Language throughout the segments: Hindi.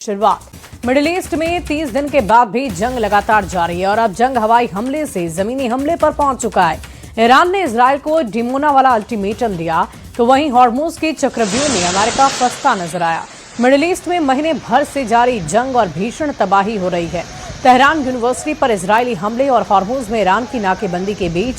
शुरुआत। मिडिल ईस्ट में 30 दिन के बाद भी जंग लगातार जारी है और अब जंग हवाई हमले से जमीनी हमले पर पहुंच चुका है। ईरान ने इजरायल को डिमोना वाला अल्टीमेटम दिया तो वहीं हॉर्मुज की चक्रव्यूह में अमेरिका फंसता नजर आया। मिडिल ईस्ट में महीने भर से जारी जंग और भीषण तबाही हो रही है। तेहरान यूनिवर्सिटी पर इजरायली हमले और हॉर्मुज में ईरान की नाकेबंदी के बीच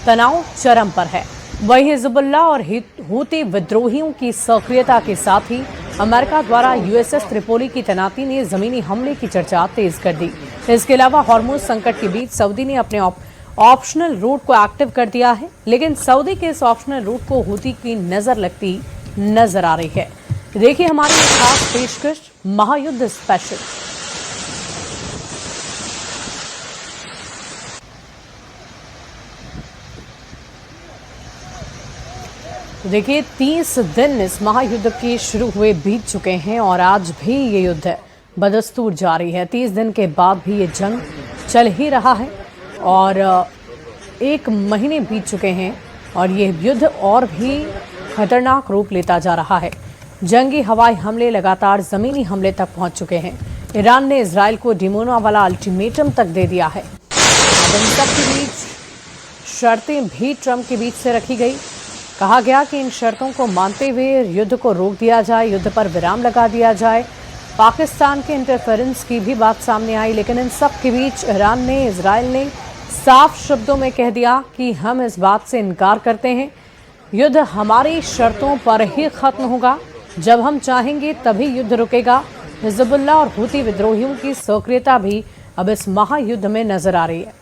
तनाव चरम पर है। वहीं हिजबुल्लाह और हूती विद्रोहियों की सक्रियता के साथ ही अमेरिका द्वारा यूएसएस त्रिपोली की तैनाती ने जमीनी हमले की चर्चा तेज कर दी। इसके अलावा हॉर्मुज संकट के बीच सऊदी ने अपने ऑप्शनल रूट को एक्टिव कर दिया है, लेकिन सऊदी के इस ऑप्शनल रूट को हूती की नजर लगती नजर आ रही है। देखिए हमारी खास पेशकश महायुद्ध स्पेशल। देखिए 30 दिन इस महायुद्ध के शुरू हुए बीत चुके हैं और आज भी ये युद्ध बदस्तूर जारी है। 30 दिन के बाद भी ये जंग चल ही रहा है और 1 महीने बीत चुके हैं और ये युद्ध और भी खतरनाक रूप लेता जा रहा है। जंगी हवाई हमले लगातार ज़मीनी हमले तक पहुंच चुके हैं। ईरान ने इजरायल को डिमोना वाला अल्टीमेटम तक दे दिया है। इन सब के बीच शर्तें भी ट्रंप के बीच से रखी गई। कहा गया कि इन शर्तों को मानते हुए युद्ध को रोक दिया जाए, युद्ध पर विराम लगा दिया जाए। पाकिस्तान के इंटरफेरेंस की भी बात सामने आई, लेकिन इन सब के बीच ईरान ने, इजरायल ने साफ शब्दों में कह दिया कि हम इस बात से इनकार करते हैं। युद्ध हमारी शर्तों पर ही खत्म होगा, जब हम चाहेंगे तभी युद्ध रुकेगा। हिजबुल्लाह और हूती विद्रोहियों की सक्रियता भी अब इस महायुद्ध में नजर आ रही है।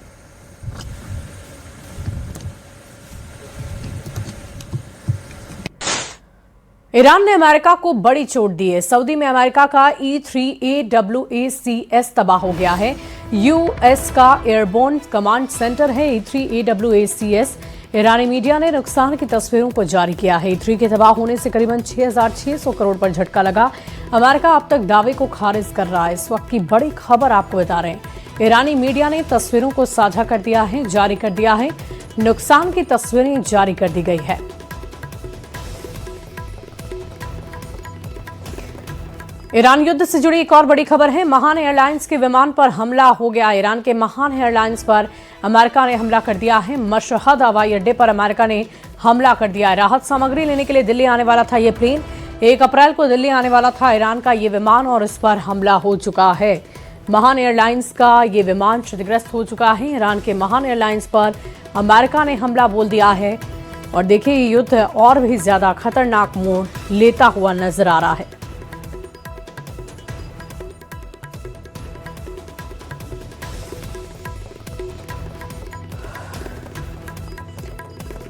ईरान ने अमेरिका को बड़ी चोट दी है। सऊदी में अमेरिका का E-3AWACS तबाह हो गया है। यूएस का एयरबोर्न कमांड सेंटर है E-3AWACS। ईरानी मीडिया ने नुकसान की तस्वीरों को जारी किया है। E-3 के तबाह होने से करीबन 6,600 करोड़ पर झटका लगा। अमेरिका अब तक दावे को खारिज कर रहा है। इस वक्त की बड़ी खबर आपको बता रहे हैं। ईरानी मीडिया ने तस्वीरों को साझा कर दिया है, जारी कर दिया है। नुकसान की तस्वीरें जारी कर दी गई है। ईरान युद्ध से जुड़ी एक और बड़ी खबर है। महान एयरलाइंस के विमान पर हमला हो गया। ईरान के महान एयरलाइंस पर अमेरिका ने हमला कर दिया है। मशहद हवाई अड्डे पर अमेरिका ने हमला कर दिया है। राहत सामग्री लेने के लिए दिल्ली आने वाला था ये प्लेन। 1 अप्रैल को दिल्ली आने वाला था ईरान का ये विमान और इस पर हमला हो चुका है। महान एयरलाइंस का ये विमान क्षतिग्रस्त हो चुका है। ईरान के महान एयरलाइंस पर अमेरिका ने हमला बोल दिया है और देखिए ये युद्ध और भी ज्यादा खतरनाक मोड़ लेता हुआ नजर आ रहा है।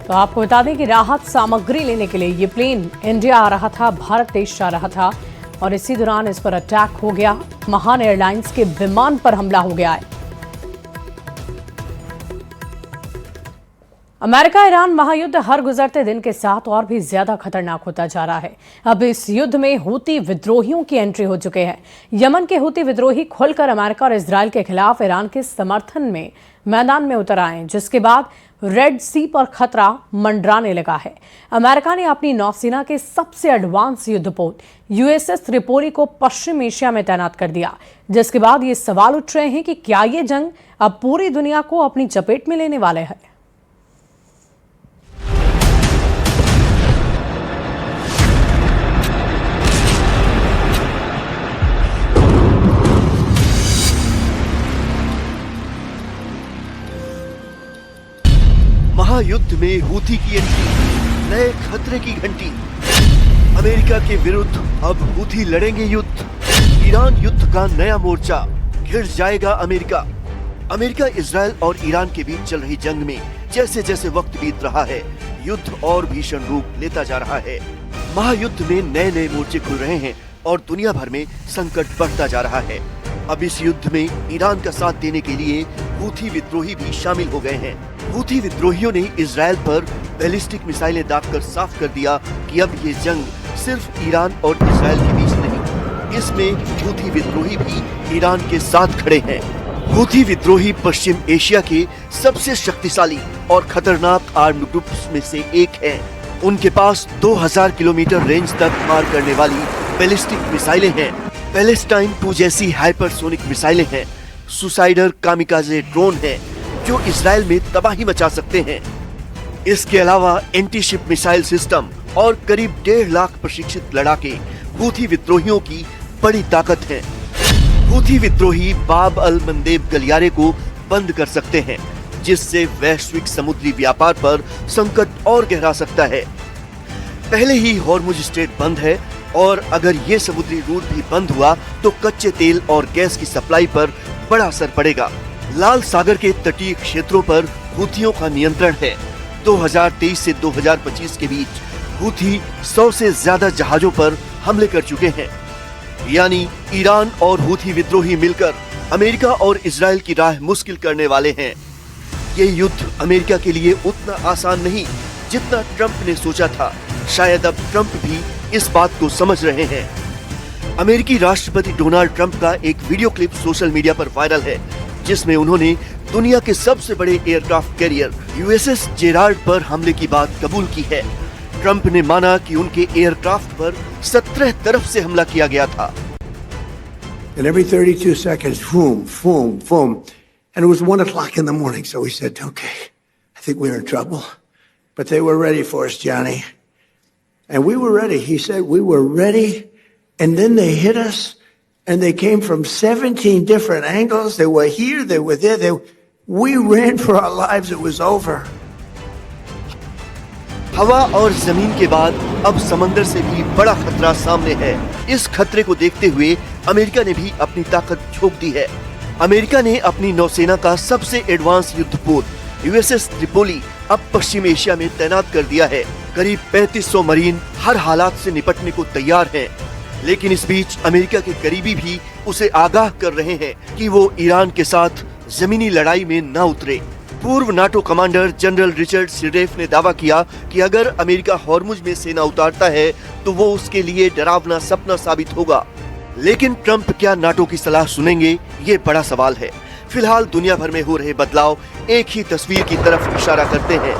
तो आपको बता दें कि राहत सामग्री लेने के लिए ये प्लेन इंडिया आ रहा था, भारत देश जा रहा था और इसी दौरान इस पर अटैक हो गया। महान एयरलाइंस के विमान पर हमला हो गया है। अमेरिका ईरान महायुद्ध हर गुजरते दिन के साथ और भी ज्यादा खतरनाक होता जा रहा है। अब इस युद्ध में हूती विद्रोहियों की एंट्री हो चुके हैं। यमन के हूती विद्रोही खुलकर अमेरिका और इजरायल के खिलाफ ईरान के समर्थन में मैदान में उतर आए, जिसके बाद रेड सी पर खतरा मंडराने लगा है। अमेरिका ने अपनी नौसेना के सबसे एडवांस युद्धपोत यूएसएस त्रिपोली को पश्चिम एशिया में तैनात कर दिया, जिसके बाद ये सवाल उठ रहे हैं कि क्या ये जंग अब पूरी दुनिया को अपनी चपेट में लेने वाले है। महायुद्ध में हूती की एंट्री, नए खतरे की घंटी। अमेरिका के विरुद्ध अब हूती लड़ेंगे युद्ध। ईरान युद्ध का नया मोर्चा, घिर जाएगा अमेरिका। अमेरिका इजरायल और ईरान के बीच चल रही जंग में जैसे जैसे वक्त बीत रहा है, युद्ध और भीषण रूप लेता जा रहा है। महायुद्ध में नए नए मोर्चे खुल रहे हैं और दुनिया भर में संकट बढ़ता जा रहा है। अब इस युद्ध में ईरान का साथ देने के लिए हूती विद्रोही भी शामिल हो गए हैं। हूती विद्रोहियों ने इजरायल पर बैलिस्टिक मिसाइलें दागकर साफ कर दिया कि अब ये जंग सिर्फ ईरान और इजरायल के बीच नहीं, इसमें हूती विद्रोही भी ईरान के साथ खड़े हैं। हूती विद्रोही पश्चिम एशिया के सबसे शक्तिशाली और खतरनाक आर्म्ड ग्रुप्स में से एक है। उनके पास 2000 किलोमीटर रेंज तक पार करने वाली बैलिस्टिक मिसाइलें हैं। पैलेस्टाइन 2 जैसी हाइपरसोनिक मिसाइलें हैं, सुसाइडर कामिकाजे ड्रोन हैं जो इजराइल में तबाही मचा सकते हैं। इसके अलावा एंटी शिप मिसाइल सिस्टम और करीब 1.5 लाख प्रशिक्षित लड़ाके हूथी विद्रोहियों की बड़ी ताकत हैं। हूथी विद्रोही बाब अल मंदेब गलियारे को बंद कर सकते हैं, जिससे वैश्विक समुद्री व्यापार पर संकट और गहरा सकता है। पहले ही हॉर्मुज स्ट्रेट बंद है और अगर ये समुद्री रूट भी बंद हुआ तो कच्चे तेल और गैस की सप्लाई पर बड़ा असर पड़ेगा। लाल सागर के तटीय क्षेत्रों पर हूथियों का नियंत्रण है। 2023 से 2025 के बीच हूथी 100 से ज्यादा जहाजों पर हमले कर चुके हैं। यानी ईरान और हूथी विद्रोही मिलकर अमेरिका और इजराइल की राह मुश्किल करने वाले हैं। ये युद्ध अमेरिका के लिए उतना आसान नहीं जितना ट्रंप ने सोचा था। शायद अब ट्रंप भी इस बात को समझ रहे हैं। अमेरिकी राष्ट्रपति डोनाल्ड ट्रंप का एक वीडियो क्लिप सोशल मीडिया पर वायरल है, जिसमें उन्होंने दुनिया के सबसे बड़े एयरक्राफ्ट कैरियर यूएसएस जेराल्ड पर हमले की बात कबूल की है। ट्रंप ने माना कि उनके एयरक्राफ्ट पर 17 तरफ से हमला किया गया था। And every 32 seconds, boom, boom, boom. And it was 1 o'clock in the morning, so we said, okay, I think we're in trouble. But they were ready for us, Johnny. And we were ready. He said we were ready. And then they hit us. And they came from 17 different angles. They were here, they were there. We ran for our lives. It was over. हवा और जमीन के बाद अब समंदर से भी बड़ा खतरा सामने है। इस खतरे को देखते हुए अमेरिका ने भी अपनी ताकत झोंक दी है। अमेरिका ने अपनी नौसेना का सबसे एडवांस युद्धपोत यूएसएस त्रिपोली अब पश्चिम एशिया में तैनात कर दिया है। करीब 3500 मरीन हर हालात से निपटने को तैयार हैं। लेकिन इस बीच अमेरिका के करीबी भी उसे आगाह कर रहे हैं कि वो ईरान के साथ जमीनी लड़ाई में न उतरे। पूर्व नाटो कमांडर जनरल रिचर्ड सिडेफ ने दावा किया कि अगर अमेरिका हॉर्मुज में सेना उतारता है तो वो उसके लिए डरावना सपना साबित होगा। लेकिन ट्रंप क्या नाटो की सलाह सुनेंगे, ये बड़ा सवाल है। फिलहाल दुनिया भर में हो रहे बदलाव एक ही तस्वीर की तरफ इशारा करते हैं।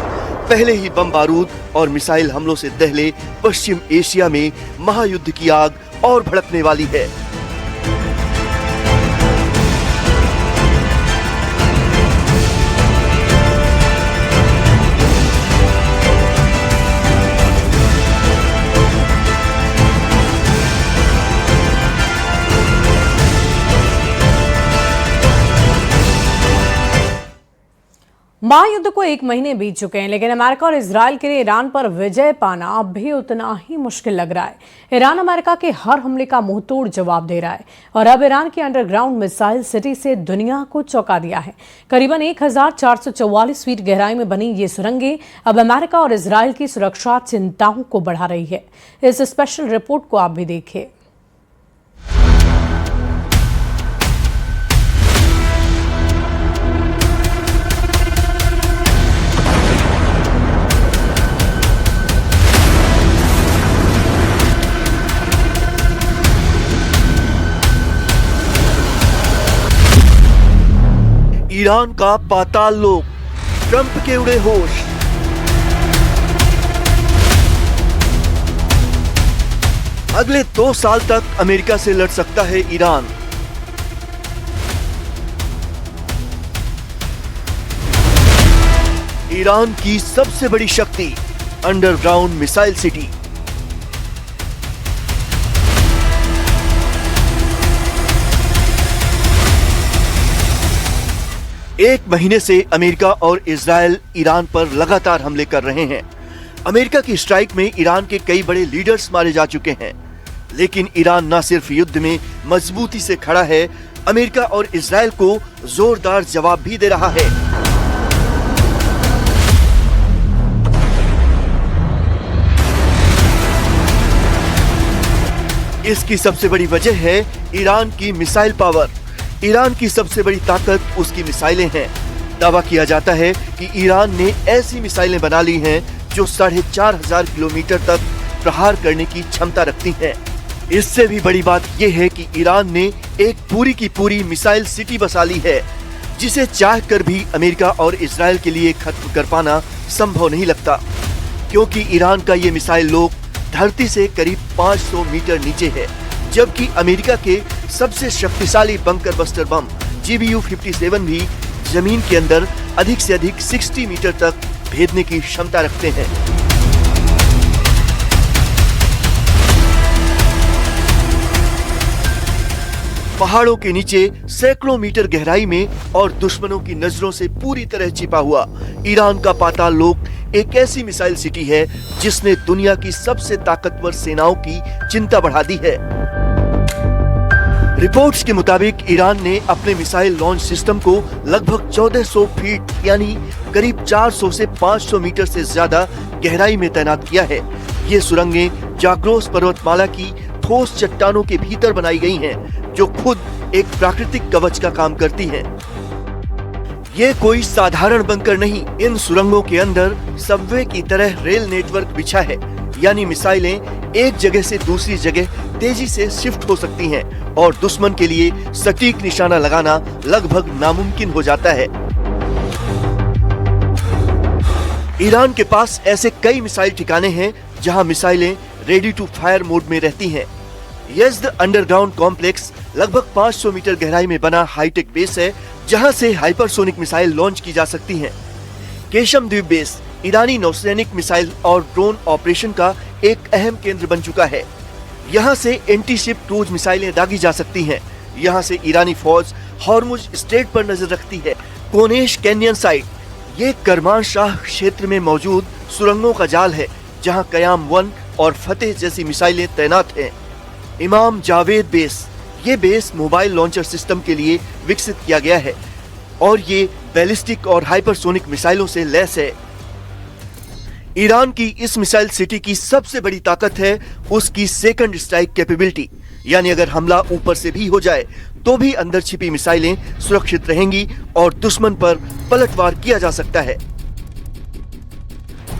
पहले ही बम बारूद और मिसाइल हमलों से दहले पश्चिम एशिया में महायुद्ध की आग और भड़कने वाली है। महायुद्ध को 1 महीने बीत चुके हैं, लेकिन अमेरिका और इजराइल के लिए ईरान पर विजय पाना अब भी उतना ही मुश्किल लग रहा है। ईरान अमेरिका के हर हमले का मुंहतोड़ जवाब दे रहा है और अब ईरान की अंडरग्राउंड मिसाइल सिटी से दुनिया को चौंका दिया है। करीबन 1444 फीट गहराई में बनी ये सुरंगें अब अमेरिका और इजराइल की सुरक्षा चिंताओं को बढ़ा रही है। इस स्पेशल रिपोर्ट को आप भी देखिए। ईरान का पाताल लोक, ट्रंप के उड़े होश। अगले 2 साल तक अमेरिका से लड़ सकता है ईरान। ईरान की सबसे बड़ी शक्ति, अंडरग्राउंड मिसाइल सिटी। एक महीने से अमेरिका और इजराइल ईरान पर लगातार हमले कर रहे हैं। अमेरिका की स्ट्राइक में ईरान के कई बड़े लीडर्स मारे जा चुके हैं। लेकिन ईरान न सिर्फ युद्ध में मजबूती से खड़ा है, अमेरिका और इजराइल को जोरदार जवाब भी दे रहा है। इसकी सबसे बड़ी वजह है ईरान की मिसाइल पावर। ईरान की सबसे बड़ी ताकत उसकी मिसाइलें हैं। दावा किया जाता है कि ईरान ने ऐसी मिसाइलें बना ली हैं जो 4500 किलोमीटर तक प्रहार करने की क्षमता रखती हैं। इससे भी बड़ी बात यह है कि ईरान ने एक पूरी की पूरी मिसाइल सिटी बसा ली है, जिसे चाहकर भी अमेरिका और इजराइल के लिए खत्म कर पाना संभव नहीं लगता, क्योंकि ईरान का ये मिसाइल लोक धरती से करीब 500 मीटर नीचे है। जबकि अमेरिका के सबसे शक्तिशाली बंकर बस्टर बम GBU-57 भी जमीन के अंदर अधिक से अधिक 60 मीटर तक भेदने की क्षमता रखते हैं। पहाड़ों के नीचे सैकड़ों मीटर गहराई में और दुश्मनों की नजरों से पूरी तरह छिपा हुआ ईरान का पाताल लोक एक ऐसी मिसाइल सिटी है जिसने दुनिया की सबसे ताकतवर सेनाओं की चिंता बढ़ा दी है। रिपोर्ट्स के मुताबिक ईरान ने अपने मिसाइल लॉन्च सिस्टम को लगभग 1400 फीट यानी करीब 400 से 500 मीटर से ज्यादा गहराई में तैनात किया है। ये सुरंगें जाग्रोस पर्वतमाला की ठोस चट्टानों के भीतर बनाई गई हैं, जो खुद एक प्राकृतिक कवच का काम करती हैं। ये कोई साधारण बंकर नहीं, इन सुरंगों के अंदर सबवे की तरह रेल नेटवर्क बिछा है, यानी मिसाइलें एक जगह से दूसरी जगह तेजी से शिफ्ट हो सकती हैं और दुश्मन के लिए सटीक निशाना लगाना लगभग नामुमकिन हो जाता है। ईरान के पास ऐसे कई मिसाइल ठिकाने हैं जहां मिसाइलें रेडी टू फायर मोड में रहती हैं। यज़्द अंडरग्राउंड कॉम्प्लेक्स लगभग 500 मीटर गहराई में बना हाईटेक बेस है, जहां से हाइपरसोनिक मिसाइल लॉन्च की जा सकती हैं। केशम द्वीप बेस ईरानी नौसैनिक मिसाइल और ड्रोन ऑपरेशन का एक अहम केंद्र बन चुका है। यहां से एंटी शिप क्रूज मिसाइलें दागी जा सकती हैं। यहां से ईरानी फौज हॉर्मुज स्ट्रेट पर नजर रखती है। कोनेश कैनियन साइट ये करमानशाह क्षेत्र में मौजूद सुरंगों का जाल है, जहां कयाम 1 और फतेह जैसी मिसाइलें तैनात हैं। इमाम जावेद बेस ये बेस मोबाइल लॉन्चर सिस्टम के लिए विकसित किया गया है और ये बैलिस्टिक और हाइपरसोनिक मिसाइलों से लैस है। ईरान की इस मिसाइल सिटी की सबसे बड़ी ताकत है उसकी सेकंड स्ट्राइक कैपेबिलिटी, यानी अगर हमला ऊपर से भी हो जाए तो भी अंदर छिपी मिसाइलें सुरक्षित रहेंगी और दुश्मन पर पलटवार किया जा सकता है।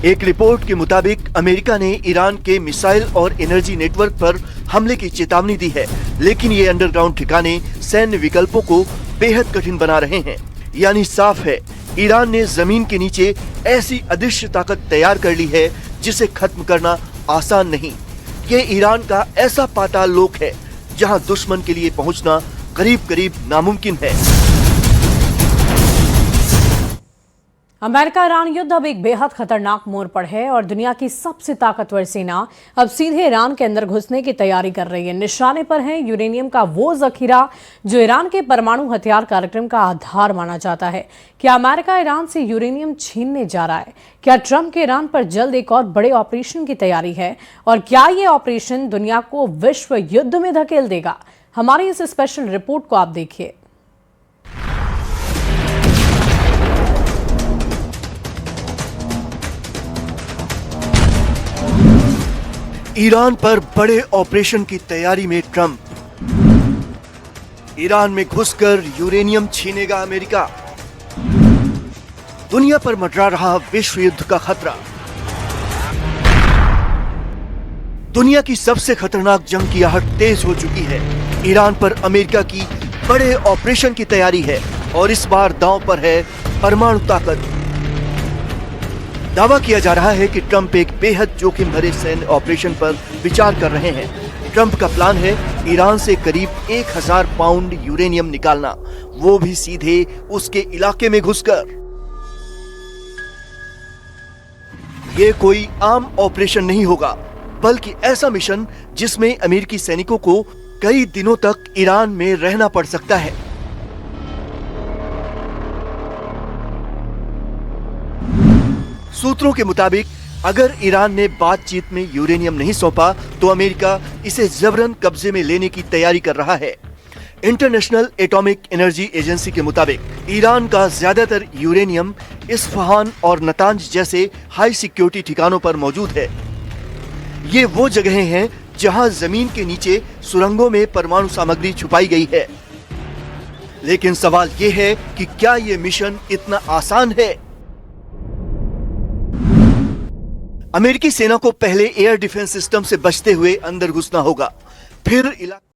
एक रिपोर्ट के मुताबिक अमेरिका ने ईरान के मिसाइल और एनर्जी नेटवर्क पर हमले की चेतावनी दी है, लेकिन ये अंडरग्राउंड ठिकाने सैन्य विकल्पों को बेहद कठिन बना रहे हैं। यानी साफ है, ईरान ने जमीन के नीचे ऐसी अदृश्य ताकत तैयार कर ली है जिसे खत्म करना आसान नहीं। ये ईरान का ऐसा पाताल लोक है जहां दुश्मन के लिए पहुंचना करीब करीब नामुमकिन है। अमेरिका ईरान युद्ध अब एक बेहद खतरनाक मोड़ पर है और दुनिया की सबसे ताकतवर सेना अब सीधे ईरान के अंदर घुसने की तैयारी कर रही है। निशाने पर है यूरेनियम का वो जखीरा जो ईरान के परमाणु हथियार कार्यक्रम का आधार माना जाता है। क्या अमेरिका ईरान से यूरेनियम छीनने जा रहा है? क्या ट्रंप के ईरान पर जल्द एक और बड़े ऑपरेशन की तैयारी है? और क्या ये ऑपरेशन दुनिया को विश्व युद्ध में धकेल देगा? हमारी इस स्पेशल रिपोर्ट को आप देखिए। ईरान पर बड़े ऑपरेशन की तैयारी में ट्रंप। ईरान में घुसकर यूरेनियम छीनेगा अमेरिका। दुनिया पर मंडरा रहा विश्व युद्ध का खतरा। दुनिया की सबसे खतरनाक जंग की आहट तेज हो चुकी है। ईरान पर अमेरिका की बड़े ऑपरेशन की तैयारी है और इस बार दांव पर है परमाणु ताकत। दावा किया जा रहा है कि ट्रंप एक बेहद जोखिम भरे सैन्य ऑपरेशन पर विचार कर रहे हैं। ट्रंप का प्लान है ईरान से करीब 1000 पाउंड यूरेनियम निकालना, वो भी सीधे उसके इलाके में घुसकर। ये कोई आम ऑपरेशन नहीं होगा, बल्कि ऐसा मिशन जिसमें अमेरिकी सैनिकों को कई दिनों तक ईरान में रहना पड़ सकता है। सूत्रों के मुताबिक अगर ईरान ने बातचीत में यूरेनियम नहीं सौंपा तो अमेरिका इसे जबरन कब्जे में लेने की तैयारी कर रहा है। इंटरनेशनल एटॉमिक एनर्जी एजेंसी के मुताबिक ईरान का ज्यादातर यूरेनियम इस्फहान और नतांज जैसे हाई सिक्योरिटी ठिकानों पर मौजूद है। ये वो जगहें हैं जहां जमीन के नीचे सुरंगों में परमाणु सामग्री छुपाई गई है। लेकिन सवाल ये है कि क्या ये मिशन इतना आसान है? अमेरिकी सेना को पहले एयर डिफेंस सिस्टम से बचते हुए अंदर घुसना होगा, फिर